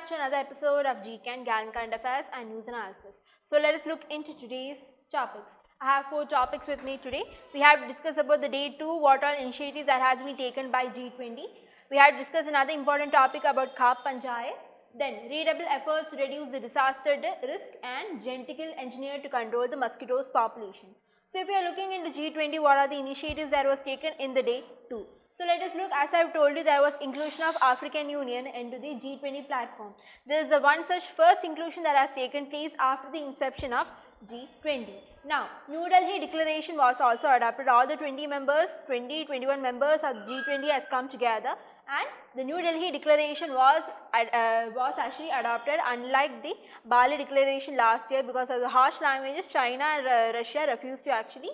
back to another episode of CaN, Gallant IAS and News Analysis. So let us look into today's topics. I have 4 topics with me today. We have to discuss about the day 2, what all initiatives that has been taken by G20. We have to discuss another important topic about Khap Panchayat. Then redouble efforts to reduce the disaster risk and genetically engineer to control the mosquitoes population. So if you are looking into G20, what are the initiatives that was taken in the day 2? So let us look, as I have told you, there was inclusion of African Union into the G20 platform. There is a one such first inclusion that has taken place after the inception of G20. Now, New Delhi declaration was also adopted. All the 21 members of G20 has come together, and the New Delhi declaration was actually adopted, unlike the Bali declaration last year. Because of the harsh languages, China and Russia refused to actually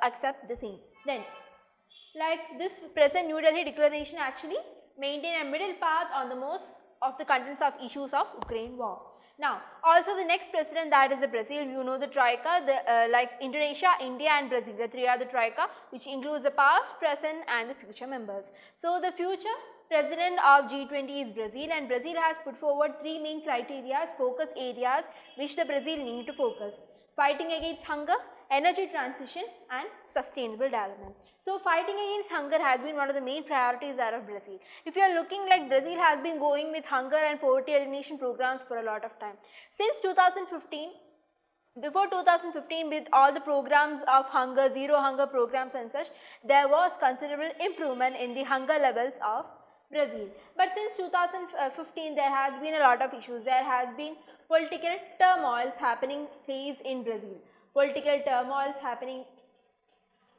accept the same. Then, like this present New Delhi declaration actually maintain a middle path on the most of the contents of issues of Ukraine war. Now, also the next president, that is the Brazil, you know the troika, like Indonesia, India and Brazil, the 3 are the troika, which includes the past, present and the future members. So, the future president of G20 is Brazil, and Brazil has put forward 3 main criteria, focus areas which the Brazil need to focus: fighting against hunger, energy transition and sustainable development. So, fighting against hunger has been one of the main priorities of Brazil. If you are looking, like Brazil has been going with hunger and poverty elimination programs for a lot of time. Since 2015, before 2015, with all the programs of hunger, zero hunger programs and such, there was considerable improvement in the hunger levels of Brazil. But since 2015, there has been a lot of issues. There has been political turmoils happening place in Brazil. Political turmoils happening.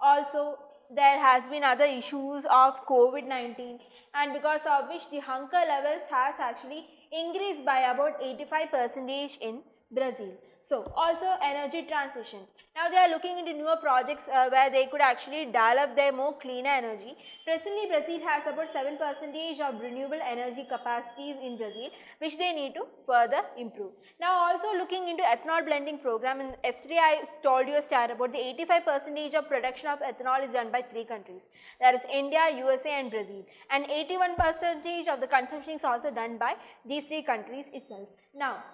Also, there has been other issues of COVID-19, and because of which the hunger levels has actually increased by about 85% in Brazil. So, also energy transition. Now, they are looking into newer projects where they could actually develop their more cleaner energy. Presently, Brazil has about 7% of renewable energy capacities in Brazil, which they need to further improve. Now, also looking into ethanol blending program, and yesterday I told you a stat about the 85% of production of ethanol is done by 3 countries, that is India, USA and Brazil, and 81% of the consumption is also done by these 3 countries itself. Now,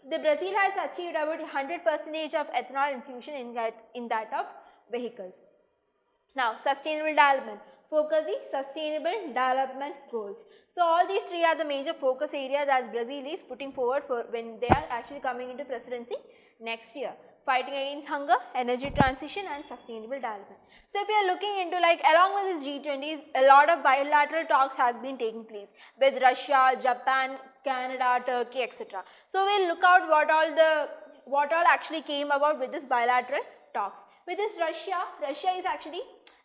the Brazil has achieved about 100% of ethanol infusion in that of vehicles. Now, sustainable development, focus the sustainable development goals. So, all these 3 are the major focus areas that Brazil is putting forward for when they are actually coming into presidency next year. Fighting against hunger, energy transition and sustainable development. So, if you are looking into, like, along with this G20s, a lot of bilateral talks has been taking place with Russia, Japan, Canada, Turkey, etc. So, we will look out what all actually came about with this bilateral talks. With this Russia is actually,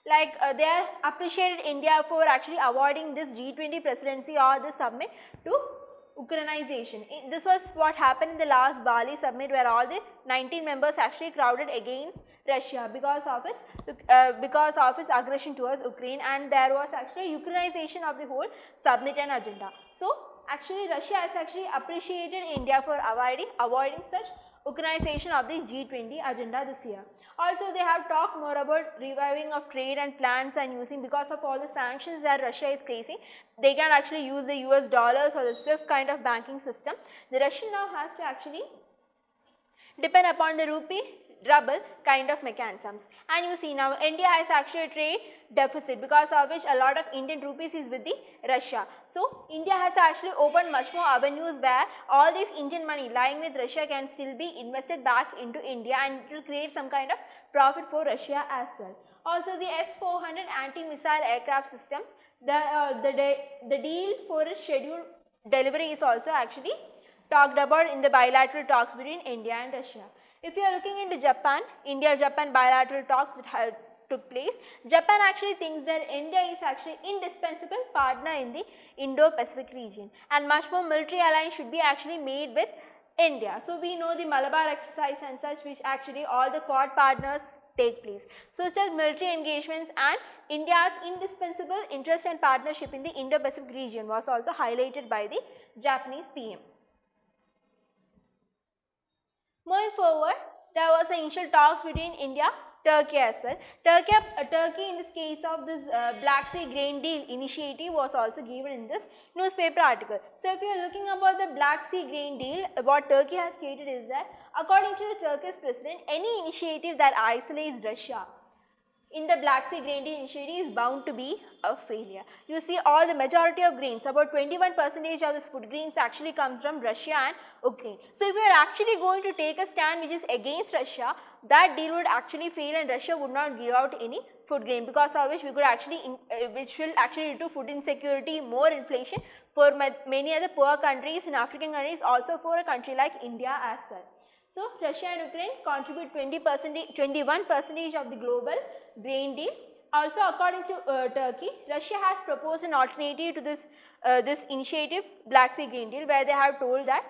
like, they are appreciated India for actually avoiding this G20 presidency or the summit to Ukrainization. This was what happened in the last Bali summit, where all the 19 members actually crowded against Russia because of its aggression towards Ukraine, and there was actually Ukrainization of the whole summit and agenda. So, actually Russia has actually appreciated India for avoiding such Ukrainization of the G20 agenda this year. Also, they have talked more about reviving of trade and plans and using, because of all the sanctions that Russia is facing, they can actually use the US dollars or the SWIFT kind of banking system. The Russian now has to actually depend upon the rupee, ruble kind of mechanisms. And you see now India has actually a trade deficit, because of which a lot of Indian rupees is with the Russia. So, India has actually opened much more avenues where all this Indian money lying with Russia can still be invested back into India, and it will create some kind of profit for Russia as well. Also, the S-400 anti-missile aircraft system, the deal for its scheduled delivery is also actually talked about in the bilateral talks between India and Russia. If you are looking into Japan, India-Japan bilateral talks that took place, Japan actually thinks that India is actually indispensable partner in the Indo-Pacific region, and much more military alliance should be actually made with India. So, we know the Malabar exercise and such, which actually all the Quad partners take place. So, such as military engagements and India's indispensable interest and partnership in the Indo-Pacific region was also highlighted by the Japanese PM. Moving forward, there was initial talks between India Turkey as well. Turkey in this case of this Black Sea Grain Deal initiative was also given in this newspaper article. So, if you are looking about the Black Sea Grain Deal, what Turkey has stated is that according to the Turkish president, any initiative that isolates Russia in the Black Sea Grain Deal initiative is bound to be a failure. You see, all the majority of grains, about 21% of this food grains actually comes from Russia and Ukraine. So, if you are actually going to take a stand which is against Russia, that deal would actually fail and Russia would not give out any food grain, because of which we could actually, which will actually lead to food insecurity, more inflation for many other poor countries in African countries, also for a country like India as well. So, Russia and Ukraine contribute 21% of the global grain deal. Also, according to Turkey, Russia has proposed an alternative to this initiative, Black Sea Grain Deal, where they have told that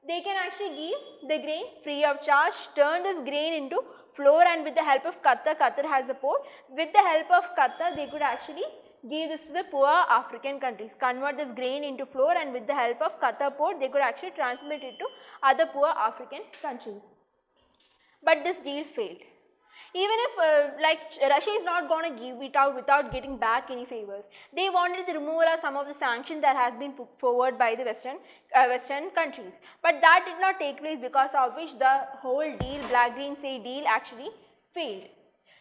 they can actually give the grain free of charge, turn this grain into flour, and with the help of Qatar has a port, with the help of Qatar they could actually give this to the poor African countries, convert this grain into flour, and with the help of Qatar port they could actually transmit it to other poor African countries. But this deal failed. Even if Russia is not going to give it out without getting back any favors. They wanted the removal of some of the sanctions that has been put forward by the Western countries. But that did not take place, because of which the whole deal, Black Green Sea deal, actually failed.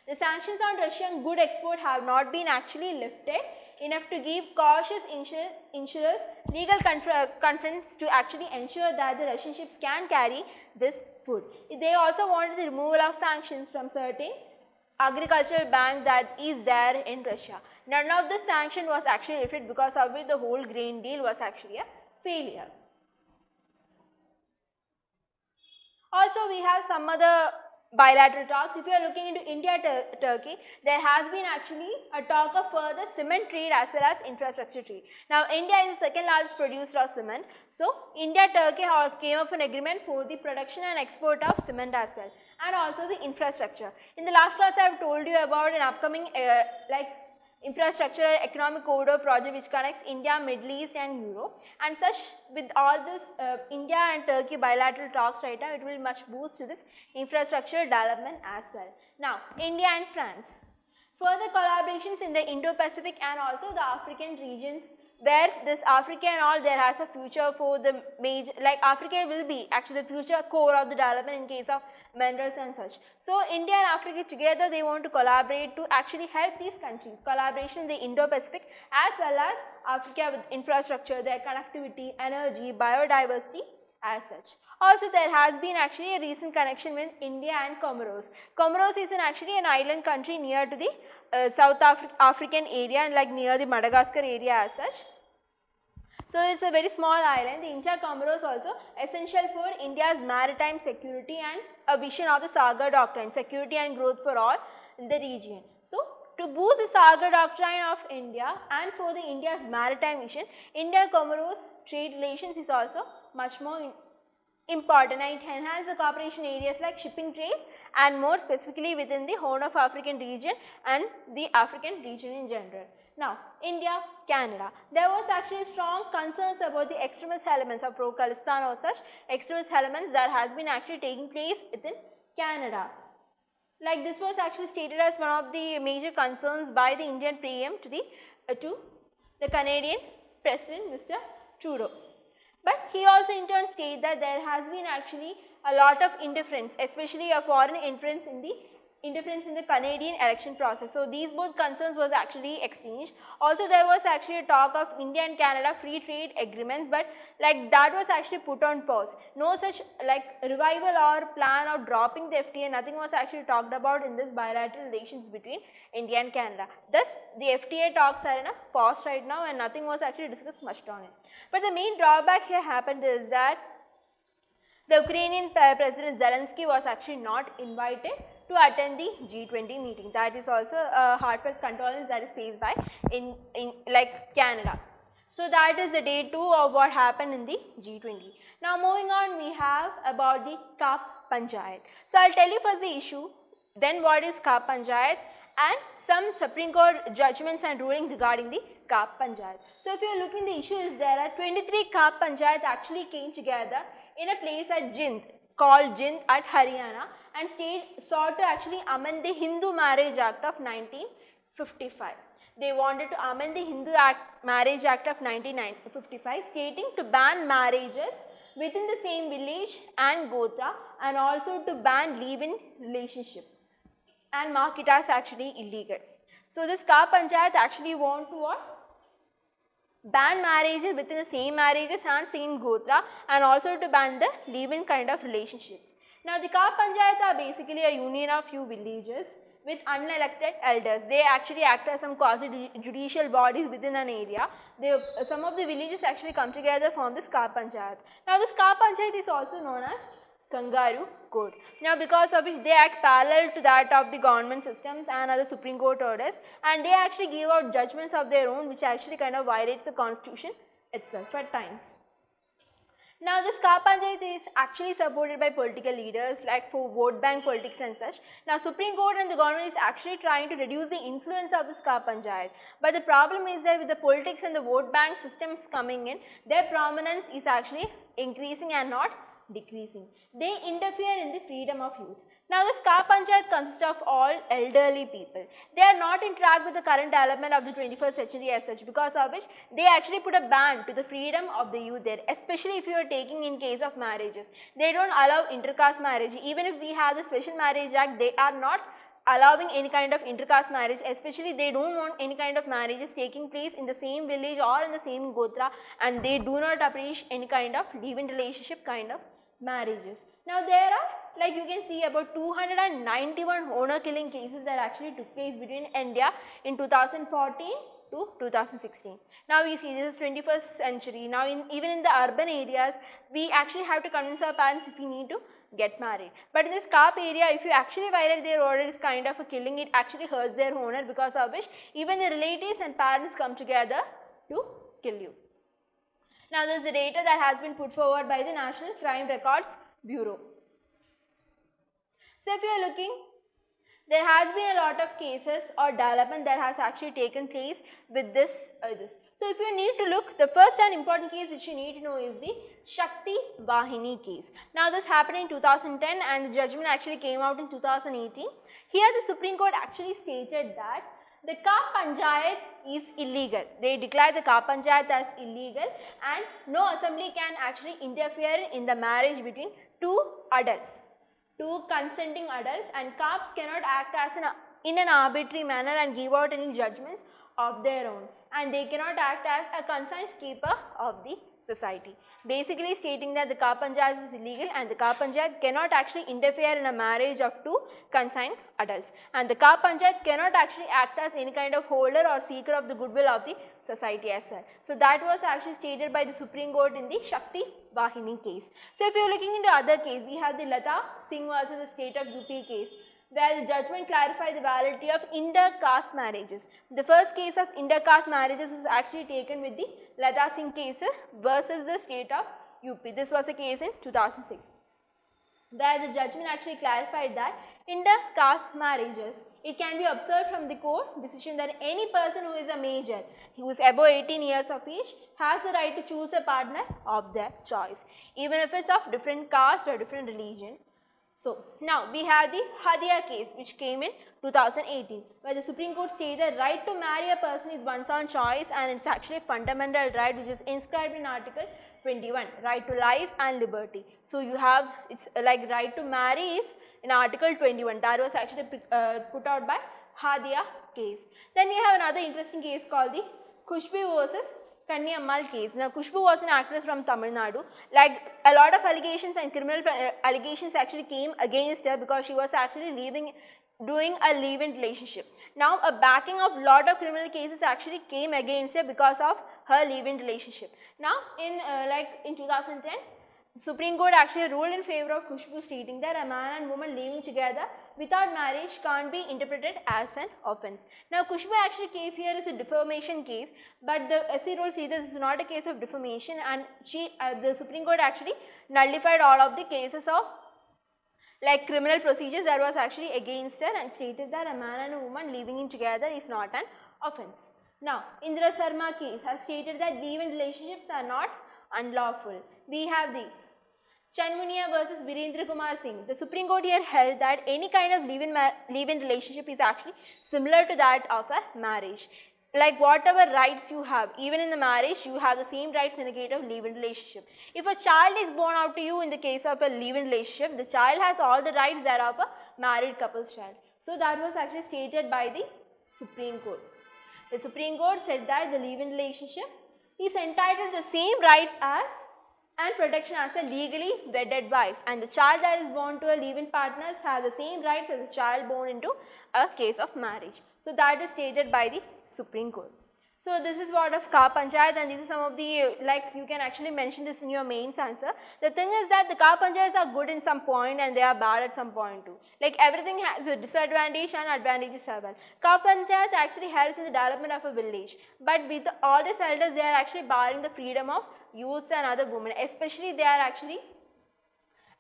The sanctions on Russian good export have not been actually lifted enough to give cautious insurers legal confidence to actually ensure that the Russian ships can carry this food. They also wanted the removal of sanctions from certain agricultural bans that is there in Russia. None of the sanction was actually lifted, because of which the whole grain deal was actually a failure. Also, we have some other bilateral talks. If you are looking into India-Turkey, there has been actually a talk of further cement trade as well as infrastructure trade. Now, India is the second largest producer of cement. So, India-Turkey came up with an agreement for the production and export of cement as well, and also the infrastructure. In the last class, I have told you about an upcoming infrastructure economic corridor project which connects India, Middle East and Europe, and such with all this India and Turkey bilateral talks right now, it will much boost to this infrastructure development as well. Now, India and France. Further collaborations in the Indo-Pacific and also the African regions, where this Africa and all, there has a future for the major, like Africa will be actually the future core of the development in case of minerals and such. So, India and Africa together, they want to collaborate to actually help these countries, collaboration in the Indo-Pacific as well as Africa with infrastructure, their connectivity, energy, biodiversity as such. Also, there has been actually a recent connection with India and Comoros. Comoros is actually an island country near to the South African area and like near the Madagascar area as such. So, it is a very small island. The India-Comoros also essential for India's maritime security and a vision of the Sagar Doctrine, security and growth for all in the region. So, to boost the Sagar Doctrine of India and for the India's maritime vision, India-Comoros trade relations is also much more important, and it enhances the cooperation areas like shipping trade and more specifically within the Horn of African region and the African region in general. Now, India, Canada. There was actually strong concerns about the extremist elements of pro-Khalistan or such extremist elements that has been actually taking place within Canada. Like this was actually stated as one of the major concerns by the Indian PM to the Canadian President Mr. Trudeau. But he also in turn stated that there has been actually a lot of indifference, especially a foreign interference in the Canadian election process. So, these both concerns was actually exchanged. Also, there was actually a talk of India and Canada free trade agreements, but like that was actually put on pause. No such like revival or plan of dropping the FTA, nothing was actually talked about in this bilateral relations between India and Canada. Thus, the FTA talks are in a pause right now and nothing was actually discussed much on it. But the main drawback here happened is that the Ukrainian President Zelensky was actually not invited to attend the G20 meeting. That is also a heartfelt condolence that is faced by in like Canada. So, that is the day 2 of what happened in the G20. Now, moving on, we have about the Cup Panchayat. So, I will tell you first the issue, then what is Cup Panchayat and some Supreme Court judgments and rulings regarding the Cup Panchayat. So, if you are looking, the issue is there are 23 Cup Panchayat actually came together in a place at Jind, called Jind at Haryana, and state sought to actually amend the Hindu Marriage Act of 1955. They wanted to amend the Marriage Act of 1955 stating to ban marriages within the same village and Gotra, and also to ban live-in relationship and mark it as actually illegal. So this Ka Panchayat actually want to what? Ban marriages within the same marriages and same Gotra, and also to ban the live-in kind of relationships. Now the Ka Panchayat are basically a union of few villages with unelected elders. They actually act as some quasi-judicial bodies within an area. Some of the villages actually come together form this Ka Panchayat. Now this Ka Panchayat is also known as Kangaroo Court. Now because of which they act parallel to that of the government systems and other Supreme Court orders, and they actually give out judgments of their own which actually kind of violates the constitution itself at times. Now this Ka Panchayat is actually supported by political leaders like for vote bank politics and such. Now Supreme Court and the government is actually trying to reduce the influence of this Ka Panchayat, but the problem is that with the politics and the vote bank systems coming in, their prominence is actually increasing and not decreasing. They interfere in the freedom of youth. Now this Ka Panchayat consists of all elderly people. They are not in track with the current development of the 21st century as such, because of which they actually put a ban to the freedom of the youth there, especially if you are taking in case of marriages. They don't allow intercaste marriage. Even if we have the Special Marriage Act, they are not allowing any kind of intercaste marriage, especially they don't want any kind of marriages taking place in the same village or in the same Gotra, and they do not appreciate any kind of live-in relationship kind of marriages. Now there are, like you can see, about 291 honor killing cases that actually took place between India in 2014 to 2016. Now we see this is 21st century. Now even in the urban areas, we actually have to convince our parents if we need to get married. But in this Ka area, if you actually violate their order, it's kind of a killing. It actually hurts their honor, because of which even the relatives and parents come together to kill you. Now there is the data that has been put forward by the National Crime Records Bureau. So if you are looking, there has been a lot of cases or development that has actually taken place with this. So if you need to look, the first and important case which you need to know is the Shakti Vahini case. Now this happened in 2010 and the judgment actually came out in 2018. Here the Supreme Court actually stated that the Ka Panchayat is illegal. They declared the Ka Panchayat as illegal, and no assembly can actually interfere in the marriage between two adults, two consenting adults, and Kaps cannot act as in an arbitrary manner and give out any judgments of their own, and they cannot act as a conscience keeper of the society. Basically stating that the Ka Panchayat is illegal and the Ka Panchayat cannot actually interfere in a marriage of two consigned adults, and the Ka Panchayat cannot actually act as any kind of holder or seeker of the goodwill of the society as well. So that was actually stated by the Supreme Court in the Shakti Vahini case. So if you are looking into other case, we have the Lata Singh versus the state of UP case, where the judgment clarified the validity of inter-caste marriages. The first case of inter-caste marriages is actually taken with the Lata Singh case versus the state of UP. This was a case in 2006, where the judgment actually clarified that inter-caste marriages, it can be observed from the court decision that any person who is a major, who is above 18 years of age, has the right to choose a partner of their choice, even if it is of different caste or different religion. So now we have the Hadia case which came in 2018, where the Supreme Court stated the right to marry a person is one's own choice, and it's actually a fundamental right which is inscribed in Article 21, right to life and liberty. So you have, it's like right to marry is in Article 21, that was actually put out by Hadia case. Then we have another interesting case called the Khushbu versus Kanniammal case. Now Khushbu was an actress from Tamil Nadu. Like a lot of allegations and criminal allegations actually came against her because she was actually doing a live-in relationship. Now a backing of lot of criminal cases actually came against her because of her live-in relationship. Now in 2010, Supreme Court actually ruled in favor of Khushbu, stating that a man and woman living together without marriage can't be interpreted as an offence. Now Khushbu actually came here as a defamation case, but the SC rule says this is not a case of defamation, and the Supreme Court actually nullified all of the cases of like criminal procedures that was actually against her, and stated that a man and a woman living in together is not an offence. Now Indra Sharma case has stated that live-in relationships are not unlawful. We have the Chanmunia versus Virendra Kumar Singh. The Supreme Court here held that any kind of live-in relationship is actually similar to that of a marriage. Like whatever rights you have, even in the marriage, you have the same rights in the case of live-in relationship. If a child is born out to you in the case of a live-in relationship, the child has all the rights that of a married couple's child. So that was actually stated by the Supreme Court. The Supreme Court said that the live-in relationship is entitled to the same rights as and protection as a legally wedded wife, and the child that is born to a live-in partners have the same rights as a child born into a case of marriage. So that is stated by the Supreme Court. So this is what of Ka Panchayat, and this is some of the, like you can actually mention this in your mains answer. The thing is that the Ka Panchayats are good in some point and they are bad at some point too. Like everything has a disadvantage and advantages as well. Ka Panchayats actually helps in the development of a village, but with all these elders, they are actually barring the freedom of youths and other women, especially they are actually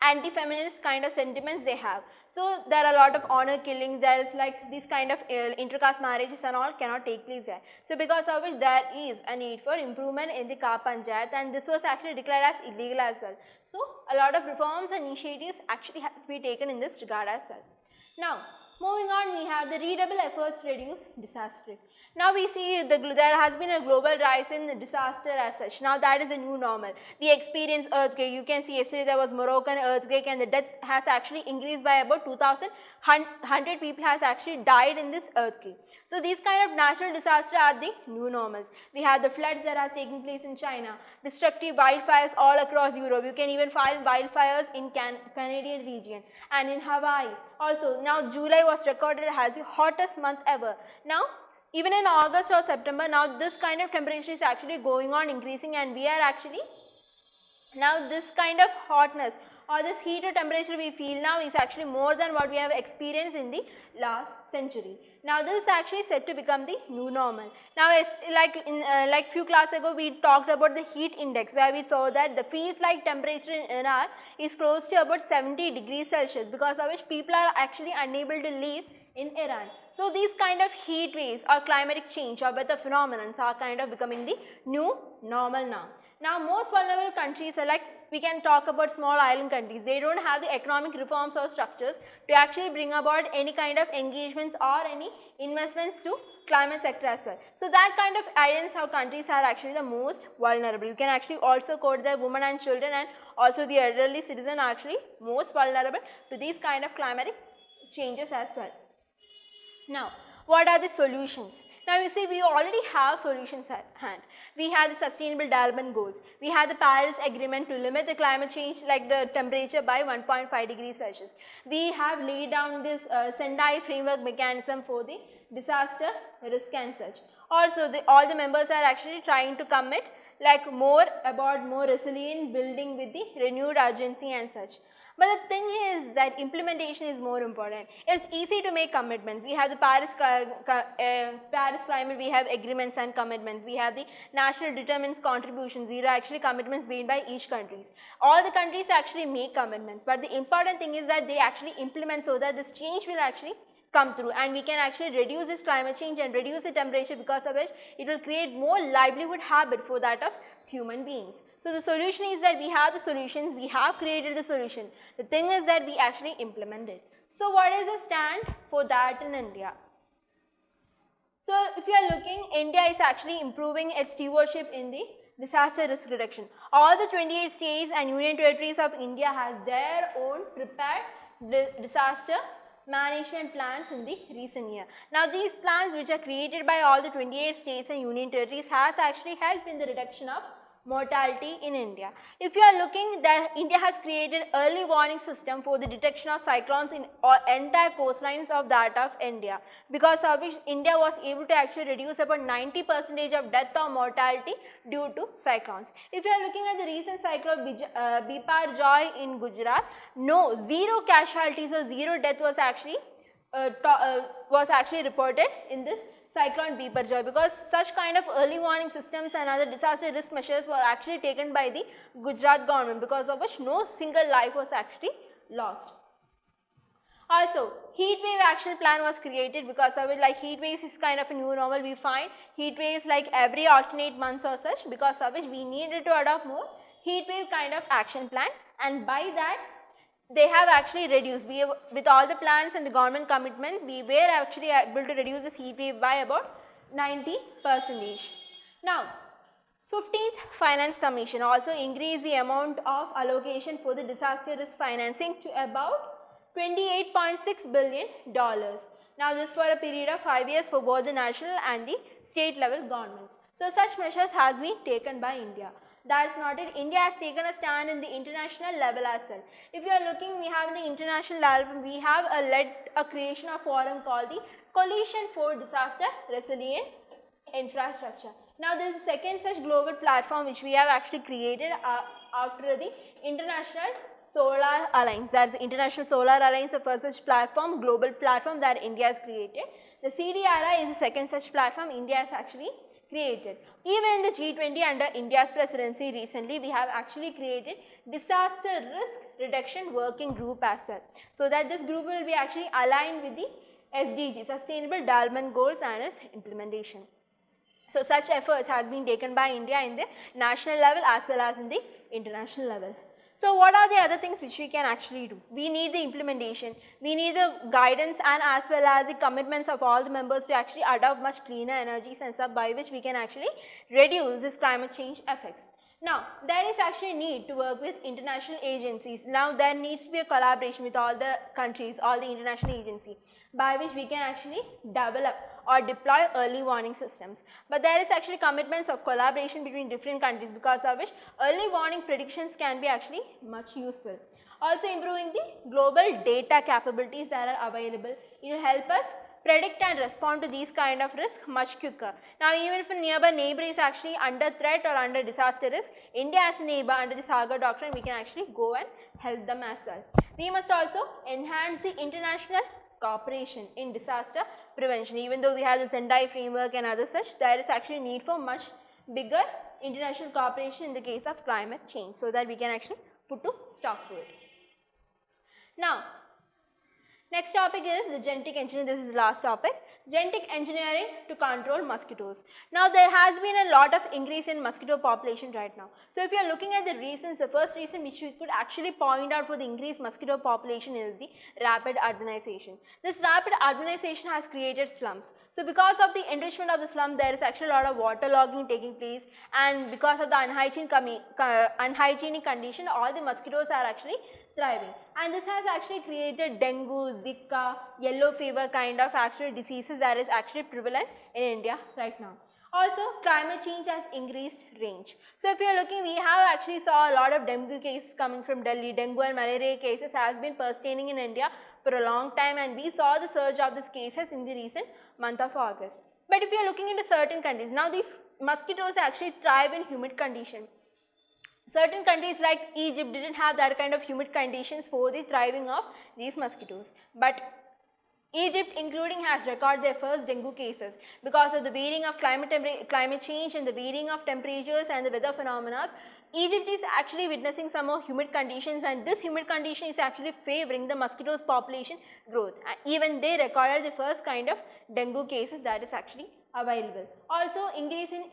anti-feminist kind of sentiments they have. So there are a lot of honor killings, there is like this kind of intercaste marriages and all cannot take place there. So because of it, there is a need for improvement in the Ka Panchayat, and this was actually declared as illegal as well. So a lot of reforms and initiatives actually has to be taken in this regard as well. Now moving on, we have the redouble efforts to reduce disaster. Now we see there has been a global rise in disaster as such. Now that is a new normal. We experience earthquake. You can see yesterday there was Moroccan earthquake and the death has actually increased by about 2,100 people has actually died in this earthquake. So these kind of natural disasters are the new normals. We have the floods that are taking place in China, destructive wildfires all across Europe. You can even find wildfires in Canadian region and in Hawaii. Also now July was recorded as the hottest month ever. Now even in August or September, now this kind of temperature is actually going on increasing, and we are actually now this kind of hotness or this heat or temperature we feel now is actually more than what we have experienced in the last century. Now this is actually said to become the new normal. Now like few classes ago we talked about the heat index, where we saw that the feels like temperature in Iran is close to about 70 degrees Celsius, because of which people are actually unable to live in Iran. So these kind of heat waves or climatic change or weather phenomena are kind of becoming the new normal now. Now most vulnerable countries are like, we can talk about small island countries. They don't have the economic reforms or structures to actually bring about any kind of engagements or any investments to climate sector as well. So that kind of identifies how countries are actually the most vulnerable. You can actually also quote the women and children, and also the elderly citizen are actually most vulnerable to these kind of climatic changes as well. Now, what are the solutions? Now you see, we already have solutions at hand. We have the Sustainable Development Goals. We have the Paris Agreement to limit the climate change, like the temperature, by 1.5 degrees Celsius. We have laid down this Sendai framework mechanism for the disaster risk and such. Also, all the members are actually trying to commit like more resilient building with the renewed urgency and such. But the thing is that implementation is more important. It's easy to make commitments. We have the Paris climate, we have agreements and commitments. We have the national determines contributions. These are actually commitments made by each countries. All the countries actually make commitments, but the important thing is that they actually implement, so that this change will actually come through, and we can actually reduce this climate change and reduce the temperature, because of which it will create more livelihood habit for that of human beings. So the solution is that we have the solutions, we have created the solution. The thing is that we actually implement it. So what is the stand for that in India? So if you are looking, India is actually improving its stewardship in the disaster risk reduction. All the 28 states and union territories of India has their own prepared disaster management plans in the recent year. Now these plans, which are created by all the 28 states and union territories, has actually helped in the reduction of mortality in India. If you are looking, that India has created early warning system for the detection of cyclones in entire coastlines of that of India, because of which India was able to actually reduce about 90% of death or mortality due to cyclones. If you are looking at the recent cyclone Biparjoy in Gujarat, zero casualties or zero death was actually reported in this cyclone Biparjoy, because such kind of early warning systems and other disaster risk measures were actually taken by the Gujarat government, because of which no single life was actually lost. Also, heat wave action plan was created, because of it, like heat waves is kind of a new normal. We find heat waves like every alternate months or such, because of which we needed to adopt more heat wave kind of action plan and by that they have actually reduced, with all the plans and the government commitments, we were actually able to reduce the heat wave by about 90%. Now, 15th Finance Commission also increased the amount of allocation for the disaster risk financing to about $28.6 billion. Now, this for a period of 5 years for both the national and the state level governments. So, such measures has been taken by India. That's not it. India has taken a stand in the international level as well. If you are looking, we have the international level, we have led a creation of forum called the Coalition for Disaster Resilient Infrastructure. Now, there is a second such global platform which we have actually created after the International Solar Alliance. That is the International Solar Alliance, the first such platform, global platform that India has created. The CDRI is the second such platform India has actually created. Even in the G20 under India's presidency recently, we have actually created disaster risk reduction working group as well. So that this group will be actually aligned with the SDG, Sustainable Development Goals, and its implementation. So such efforts has been taken by India in the national level as well as in the international level. So what are the other things which we can actually do? We need the implementation, we need the guidance and as well as the commitments of all the members to actually adopt much cleaner energy and stuff by which we can actually reduce this climate change effects. Now, there is actually need to work with international agencies. Now, there needs to be a collaboration with all the countries, all the international agencies by which we can actually develop or deploy early warning systems. But there is actually commitments of collaboration between different countries, because of which early warning predictions can be actually much useful. Also, improving the global data capabilities that are available, it will help us predict and respond to these kind of risks much quicker. Now, even if a nearby neighbor is actually under threat or under disaster risk, India as a neighbor under the Sagar Doctrine, we can actually go and help them as well. We must also enhance the international cooperation in disaster prevention. Even though we have the Sendai framework and other such, there is actually need for much bigger international cooperation in the case of climate change, so that we can actually put to stop to it. Now, next topic is the genetic engineering. This is the last topic. Genetic engineering to control mosquitoes. Now, there has been a lot of increase in mosquito population right now. So, if you are looking at the reasons, the first reason which we could actually point out for the increased mosquito population is the rapid urbanization. This rapid urbanization has created slums. So, because of the enrichment of the slum, there is actually a lot of waterlogging taking place, and because of the unhygienic condition, all the mosquitoes are actually thriving, and this has actually created dengue, Zika, yellow fever kind of actual diseases that is actually prevalent in India right now. Also, climate change has increased range. So, if you are looking, we have actually saw a lot of dengue cases coming from Delhi. Dengue and malaria cases has been pertaining in India for a long time, and we saw the surge of these cases in the recent month of August. But if you are looking into certain countries, now these mosquitoes actually thrive in humid conditions. Certain countries like Egypt didn't have that kind of humid conditions for the thriving of these mosquitoes, but Egypt including has recorded their first dengue cases because of the varying of climate change and the varying of temperatures and the weather phenomena. Egypt is actually witnessing some more humid conditions, and this humid condition is actually favoring the mosquitoes population growth, and even they recorded the first kind of dengue cases that is actually available. Also, increase in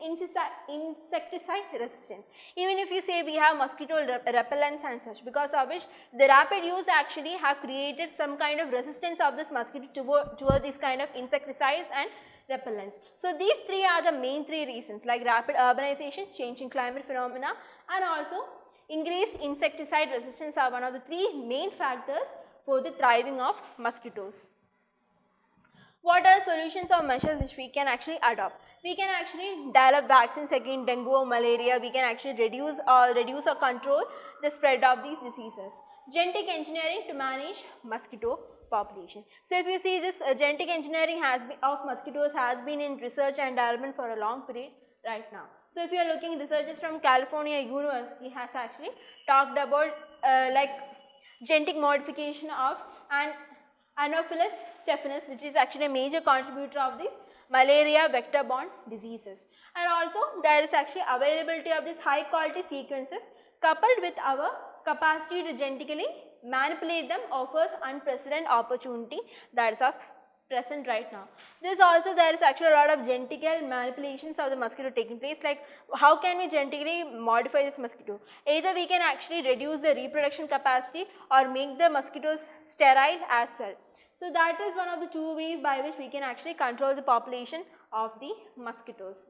insecticide resistance. Even if you say we have mosquito repellents and such, because of which the rapid use actually have created some kind of resistance of this mosquito toward this kind of insecticides and repellents. So, these three are the main three reasons, like rapid urbanization, changing climate phenomena, and also increased insecticide resistance are one of the three main factors for the thriving of mosquitoes. What are solutions or measures which we can actually adopt? We can actually develop vaccines against dengue or malaria. We can actually reduce or control the spread of these diseases. Genetic engineering to manage mosquito population. So, if you see this genetic engineering of mosquitoes has been in research and development for a long period right now. So, if you are looking, researchers from California University has actually talked about like genetic modification of an Anopheles stephanus, which is actually a major contributor of these malaria vector-borne diseases. And also, there is actually availability of these high quality sequences coupled with our capacity to genetically manipulate them offers unprecedented opportunity that is of present right now. This also, there is actually a lot of genetical manipulations of the mosquito taking place. Like, how can we genetically modify this mosquito? Either we can actually reduce the reproduction capacity or make the mosquitoes sterile as well. So that is one of the two ways by which we can actually control the population of the mosquitoes.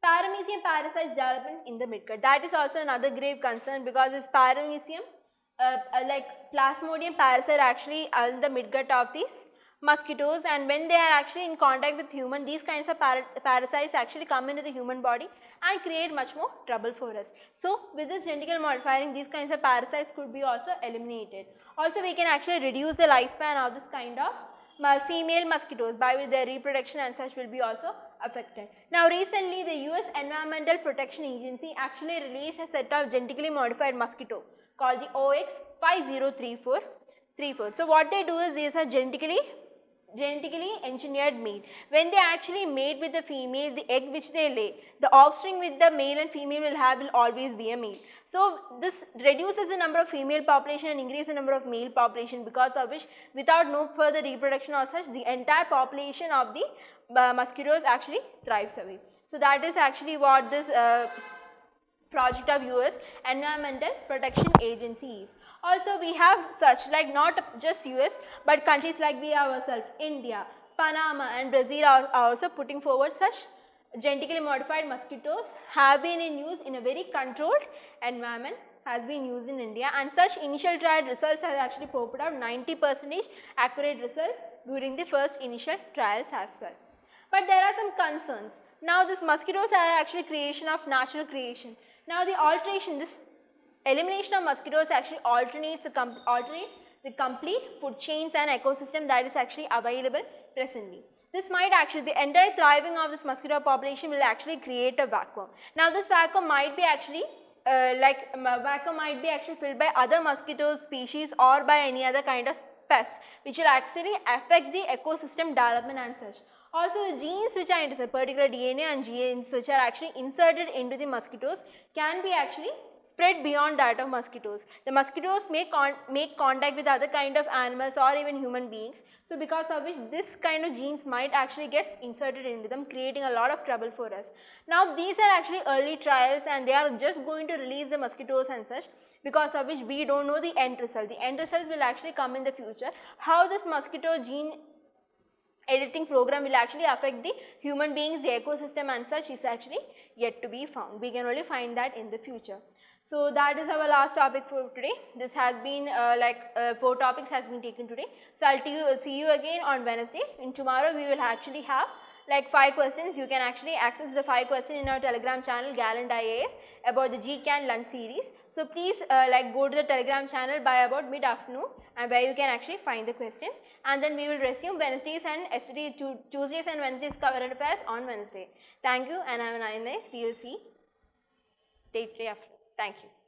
Paramecium parasites development in the midgut. That is also another grave concern, because this paramecium like plasmodium parasite actually in the midgut of these mosquitoes, and when they are actually in contact with human, these kinds of parasites actually come into the human body and create much more trouble for us. So with this genetically modifying, these kinds of parasites could be also eliminated. Also we can actually reduce the lifespan of this kind of female mosquitoes, by which their reproduction and such will be also affected. Now recently the US Environmental Protection Agency actually released a set of genetically modified mosquito called the OX5034. So what they do is, these are genetically engineered mate. When they actually mate with the female, the egg which they lay, the offspring with the male and female will always be a male. So this reduces the number of female population and increases the number of male population, because of which without no further reproduction or such, the entire population of the mosquitoes actually thrives away. So that is actually what this project of US Environmental Protection Agency is. Also we have such, like not just US, but countries like we ourselves, India, Panama and Brazil are also putting forward such genetically modified mosquitoes, have been in use in a very controlled environment, has been used in India, and such initial trial results have actually put out 90% accurate results during the first initial trials as well. But there are some concerns. Now these mosquitoes are actually creation of natural creation. Now the alteration, this elimination of mosquitoes actually alternate the complete food chains and ecosystem that is actually available presently. This might actually, the entire thriving of this mosquito population will actually create a vacuum. Now this vacuum might be actually filled by other mosquito species or by any other kind of pest, which will actually affect the ecosystem development and such. Also the genes which are inserted, particular DNA and genes which are actually inserted into the mosquitoes, can be actually spread beyond that of mosquitoes. The mosquitoes make contact with other kind of animals or even human beings. So because of which this kind of genes might actually get inserted into them, creating a lot of trouble for us. Now these are actually early trials and they are just going to release the mosquitoes and such, because of which we don't know the end result. The end results will actually come in the future. How this mosquito gene editing program will actually affect the human beings, the ecosystem and such is actually yet to be found. We can only find that in the future. So that is our last topic for today. This has been 4 topics has been taken today. So I'll see you again on Wednesday. And tomorrow we will actually have like 5 questions. You can actually access the 5 questions in our Telegram channel Gallant IAS about the CaN lunch series. So please go to the Telegram channel by about mid-afternoon, and where you can actually find the questions, and then we will resume Wednesdays and Tuesdays and Wednesdays current affairs on Wednesday. Thank you and have a nice day. We will see day after. Thank you.